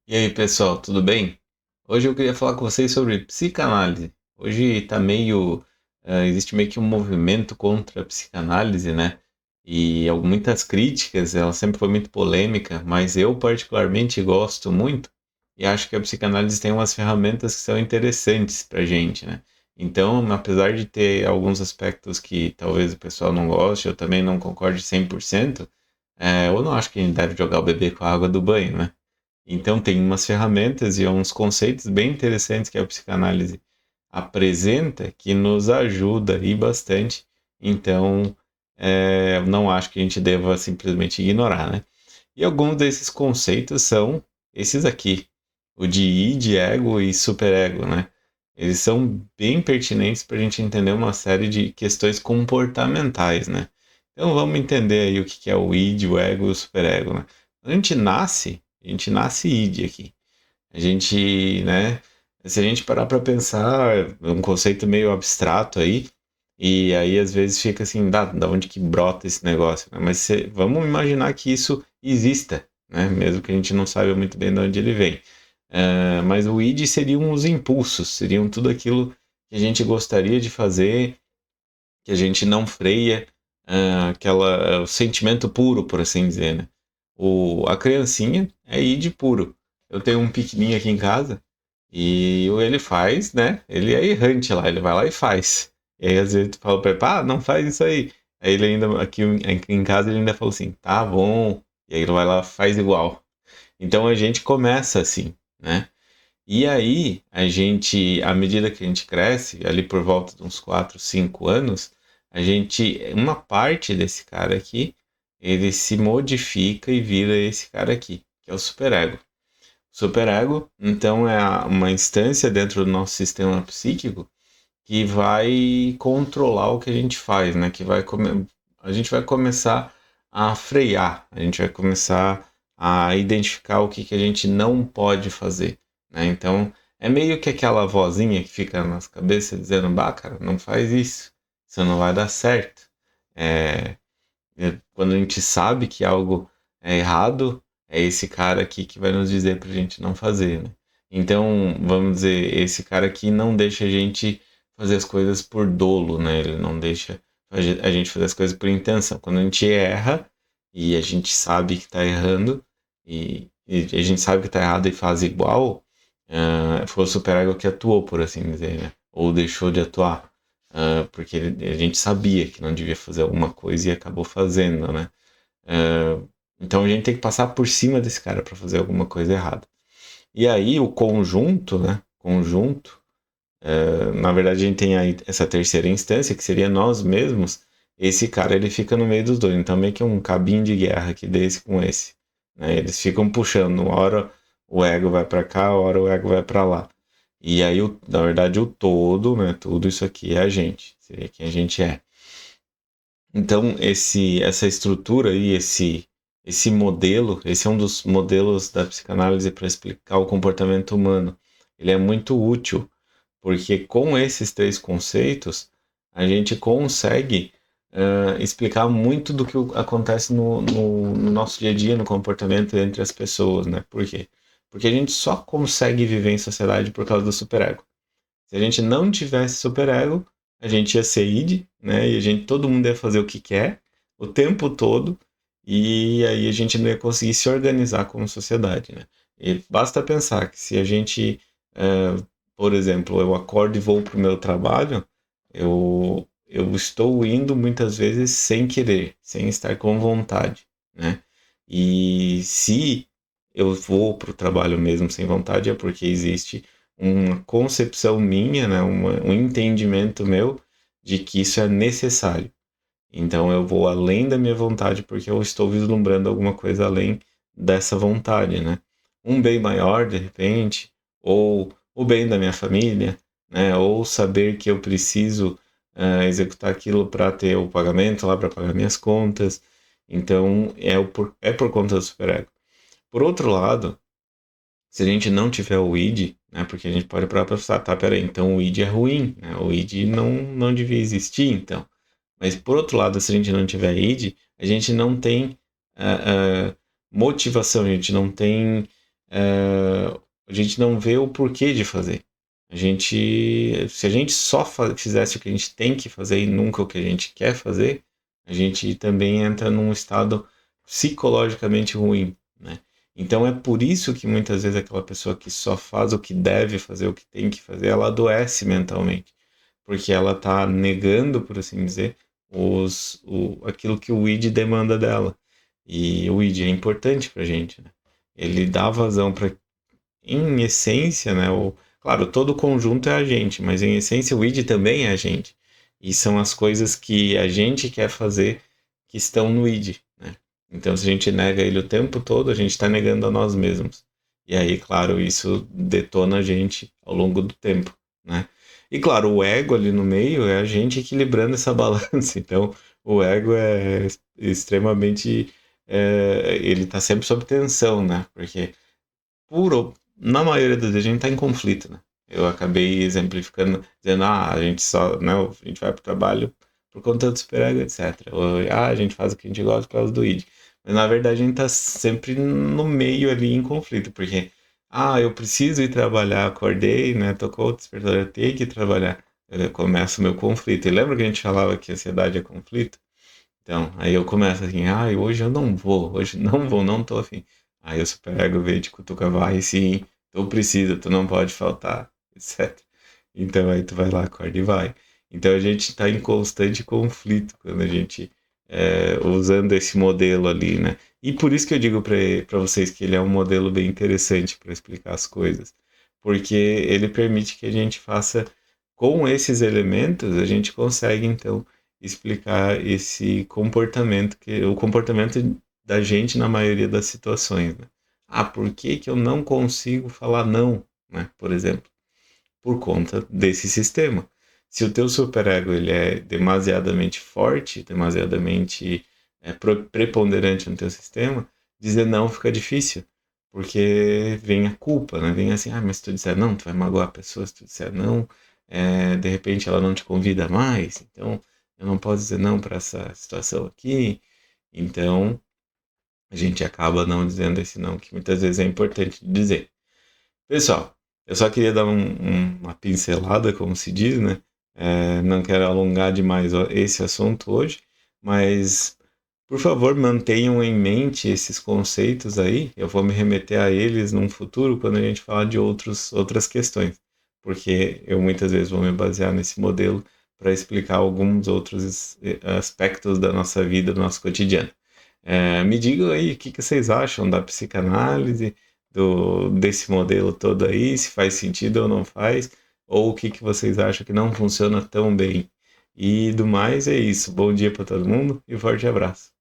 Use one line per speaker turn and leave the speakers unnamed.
E aí, pessoal, tudo bem? Hoje eu queria falar com vocês sobre psicanálise. Hoje tá existe meio que um movimento contra a psicanálise, né? E muitas críticas, ela sempre foi muito polêmica, mas eu particularmente gosto muito e acho que a psicanálise tem umas ferramentas que são interessantes pra gente, né? Então, apesar de ter alguns aspectos que talvez o pessoal não goste, eu também não concorde 100%, eu não acho que a gente deve jogar o bebê com a água do banho, né? Então tem umas ferramentas e uns conceitos bem interessantes que a psicanálise apresenta que nos ajuda aí bastante. Então, não acho que a gente deva simplesmente ignorar, né? E alguns desses conceitos são esses aqui, o de id, ego e superego, né? Eles são bem pertinentes para a gente entender uma série de questões comportamentais, né? Então vamos entender aí o que é o id, o ego e o superego, né? Quando a gente nasce id aqui. A gente, né? Se a gente parar para pensar, é um conceito meio abstrato aí, e aí às vezes fica assim, da onde que brota esse negócio, né? Mas vamos imaginar que isso exista, né? Mesmo que a gente não saiba muito bem de onde ele vem. Mas o id seriam os impulsos, seriam tudo aquilo que a gente gostaria de fazer, que a gente não freia, o sentimento puro, por assim dizer, né? A criancinha é id puro. Eu tenho um pequenininho aqui em casa e ele faz, né? Ele é errante lá, ele vai lá e faz. E aí às vezes tu fala pra ele, pá, não faz isso aí. Aí ele ainda, aqui em casa, ele ainda falou assim, tá bom. E aí ele vai lá, faz igual. Então a gente começa assim, né? E aí, à medida que a gente cresce, ali por volta de uns 4, 5 anos, uma parte desse cara aqui, ele se modifica e vira esse cara aqui, que é o superego. O superego, então, é uma instância dentro do nosso sistema psíquico que vai controlar o que a gente faz, né? A gente vai começar a frear, a gente vai começar a identificar o que, que a gente não pode fazer, né? Então, é meio que aquela vozinha que fica na nossa cabeça dizendo, bah, cara, não faz isso não vai dar certo. É, quando a gente sabe que algo é errado, é esse cara aqui que vai nos dizer pra gente não fazer, né? Então, vamos dizer, esse cara aqui não deixa a gente fazer as coisas por dolo, né? Ele não deixa a gente fazer as coisas por intenção. Quando a gente erra e a gente sabe que tá errando e a gente sabe que tá errado e faz igual, foi o superego que atuou, por assim dizer, né? Ou deixou de atuar. Porque a gente sabia que não devia fazer alguma coisa e acabou fazendo, né? Então a gente tem que passar por cima desse cara para fazer alguma coisa errada. E aí o conjunto, né? Na verdade a gente tem aí essa terceira instância que seria nós mesmos. Esse cara ele fica no meio dos dois, então meio que um cabinho de guerra aqui desse com esse, né? Eles ficam puxando, uma hora o ego vai para cá, uma hora o ego vai para lá. E aí, na verdade, o todo, né? Tudo isso aqui é a gente. Seria quem a gente é. Então, essa estrutura e esse modelo, esse é um dos modelos da psicanálise para explicar o comportamento humano. Ele é muito útil, porque com esses três conceitos, a gente consegue explicar muito do que acontece no nosso dia a dia, no comportamento entre as pessoas, né? Por quê? Porque a gente só consegue viver em sociedade por causa do superego. Se a gente não tivesse superego, a gente ia ser id, né? E todo mundo ia fazer o que quer, o tempo todo, e aí a gente não ia conseguir se organizar como sociedade, né? E basta pensar que se a gente, por exemplo, eu acordo e vou para o meu trabalho, eu estou indo muitas vezes sem querer, sem estar com vontade, né? E se eu vou para o trabalho mesmo sem vontade, é porque existe uma concepção minha, né, um entendimento meu de que isso é necessário. Então eu vou além da minha vontade porque eu estou vislumbrando alguma coisa além dessa vontade, né? Um bem maior, de repente, ou o bem da minha família, né? Ou saber que eu preciso executar aquilo para ter o pagamento lá, para pagar minhas contas. Então é por conta do superego. Por outro lado, se a gente não tiver o id, né, porque a gente pode parar para pensar, tá, peraí, então o id é ruim, né, o id não devia existir, então. Mas por outro lado, se a gente não tiver id, a gente não tem motivação, a gente não tem a gente não vê o porquê de fazer. Se a gente só fizesse o que a gente tem que fazer e nunca o que a gente quer fazer, a gente também entra num estado psicologicamente ruim, né? Então é por isso que muitas vezes aquela pessoa que só faz o que deve fazer, o que tem que fazer, ela adoece mentalmente, porque ela está negando, por assim dizer, aquilo que o id demanda dela. E o id é importante para a gente, né? Ele dá vazão para, em essência, né? Claro, todo o conjunto é a gente, mas em essência o id também é a gente. E são as coisas que a gente quer fazer que estão no id, né? Então, se a gente nega ele o tempo todo, a gente está negando a nós mesmos. E aí, claro, isso detona a gente ao longo do tempo, né? E claro, o ego ali no meio é a gente equilibrando essa balança. Então, o ego é extremamente. Ele está sempre sob tensão, né? Porque na maioria das vezes a gente está em conflito, né? Eu acabei exemplificando, dizendo, a gente só, né, a gente vai pro trabalho por conta do superego, etc. Ou, a gente faz o que a gente gosta por causa do id. Mas na verdade a gente tá sempre no meio ali em conflito, porque, eu preciso ir trabalhar, acordei, né, tocou o despertador, eu tenho que trabalhar. Começa o meu conflito. E lembra que a gente falava que ansiedade é conflito? Então, aí eu começo assim, hoje eu não vou, hoje não vou, não tô afim. Aí o superego vem de cutuca, vai sim, tu precisa, tu não pode faltar, etc. Então aí tu vai lá, acorda e vai. Então a gente tá em constante conflito quando a gente usando esse modelo ali, né? E por isso que eu digo para vocês que ele é um modelo bem interessante para explicar as coisas, porque ele permite que a gente faça com esses elementos, a gente consegue então explicar esse comportamento, que o comportamento da gente na maioria das situações, né? Por que que eu não consigo falar não, né? Por exemplo, por conta desse sistema. Se o teu superego ele é demasiadamente forte, demasiadamente preponderante no teu sistema, dizer não fica difícil, porque vem a culpa, né? Vem assim, mas se tu disser não, tu vai magoar a pessoa, se tu disser não, de repente ela não te convida mais, então eu não posso dizer não para essa situação aqui, então a gente acaba não dizendo esse não, que muitas vezes é importante dizer. Pessoal, eu só queria dar uma pincelada, como se diz, né? Não quero alongar demais esse assunto hoje, mas por favor mantenham em mente esses conceitos aí. Eu vou me remeter a eles num futuro quando a gente falar de outras questões, porque eu muitas vezes vou me basear nesse modelo para explicar alguns outros aspectos da nossa vida, do nosso cotidiano. Me digam aí o que vocês acham da psicanálise, desse modelo todo aí, se faz sentido ou não faz, ou o que vocês acham que não funciona tão bem. E do mais é isso. Bom dia para todo mundo e forte abraço.